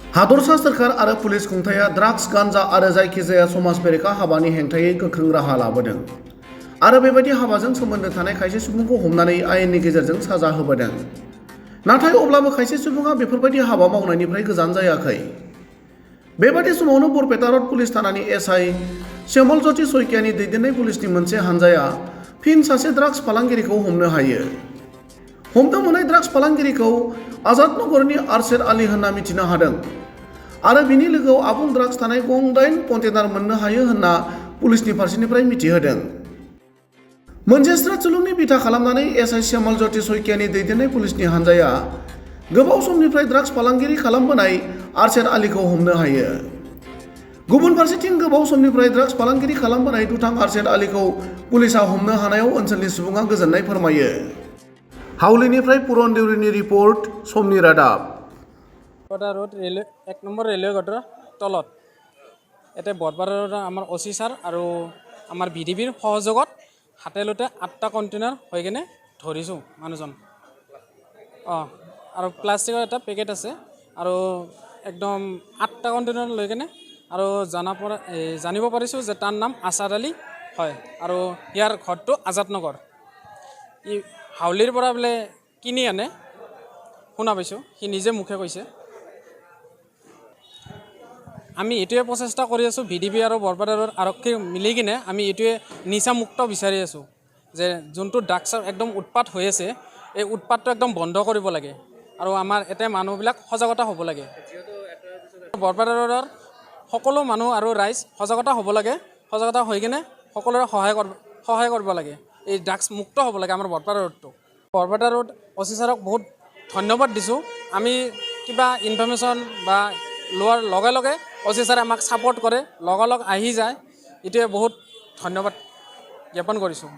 हादरसा सोरखार आरो पुलिस खुंथाया ड्राग्स गान्जा आरो जायखिजाया समाज बेरेखा हाबानि हेंथायै गोख्रों राहा लाबोदों आरो बेबायदि हाबाजों सोमोन्दो थानाय खायसे सुबुंखौ हमनानै आयेननि गेजेरजों साजा होबोदों। नाथाय अब्लाबो खायसे सुबुङा बेफोरबायदि हाबा मावनायनिफ्राय गोजान जायाखै। बेबादि समावनो बरपेटा रड पुलिस थानानि एसआइ श्यामल ज्योति सयकियानि दैदेननाय पुलिसनि मोनसे हानजाया फिन सासे ड्राग्स फालांगिरिखौ हमनो हायो। हमनो मोननाय ड्राग्स फालांगिरिखौ आजाद नगरनि आरशेद आली होनना मिथिनो हादों आरो बिनि लोगोआव आबुं ड्राग्स थानाय गं 8 कन्टेनार मोननो हायो होनना पुलिसनि फारसेनिफ्राय मिथिहोदों। मोनसे स्ट्रेटसुलुंनि बिथा खालामनानै एसआइ श्यामल ज्योति सयकियानि दैदेननाय पुलिसनि हानजाया गोबाव समनिफ्राय ड्राग्स फालांगिरि खालामबोनाय आरशेद आलीखौ हमनो हायो। गुबुन फारसेथिं गोबाव समनिफ्राय ड्राग्स फालांगिरि खालामबोनाय दुथां आरशेद आलीखौ पुलिसआ हमनो हानायाव ओनसोलनि सुबुङा गोजोननाय फोरमायो। हावलिनिफ्राय पुरन देउरिनि रिपर्ट, समनि रादाब। Barpeta road railway 1 number railway গেটৰ তলত এতে বৰপাৰা ৰোড আমাৰ অচি ছাৰ আৰু আমাৰ ভিডিবিৰ সহযোগত হাতে লোতে 8টা কণ্টেইনাৰ হৈ কিনে ধৰিছোঁ মানুহজন। আৰু প্লাষ্টিকৰ এটা পেকেট আছে আৰু একদম 8টা কণ্টেইনাৰ লৈ কিনে আৰু জানিব পাৰিছোঁ যে তাৰ নাম আছাদ আলী হয় আৰু ইয়াৰ ঘৰটো আজাদ নগৰ। ই হাউলিৰ পৰা বোলে কিনি আনে শুনা পাইছোঁ, সি নিজে মুখে কৈছে। আমি এইটোৱে প্ৰচেষ্টা কৰি আছোঁ, ভিডিবি আৰু বৰপেটা ৰোড আৰক্ষী মিলি কিনে আমি এইটোৱে নিচামুক্ত বিচাৰি আছোঁ যে যোনটো ড্ৰাগছৰ একদম উৎপাত হৈ আছে, এই উৎপাতটো একদম বন্ধ কৰিব লাগে আৰু আমাৰ এতে মানুহবিলাক সজাগতা হ'ব লাগে। বৰপেটা ৰোডৰ সকলো মানুহ আৰু ৰাইজ সজাগতা হ'ব লাগে, সজাগতা হৈ কিনে সকলোৰে সহায় কৰিব লাগে। এই ড্ৰাগছ মুক্ত হ'ব লাগে আমাৰ বৰপেটা ৰোডটো। বৰপেটা ৰোড অচি ছাৰক বহুত ধন্যবাদ দিছোঁ। আমি কিবা ইনফৰমেশ্যন বা লোৱাৰ লগে লগে অচি ছাৰে আমাক ছাপোৰ্ট কৰে, লগালগ আহি যায়। এইটোৱে বহুত ধন্যবাদ জ্ঞাপন কৰিছোঁ।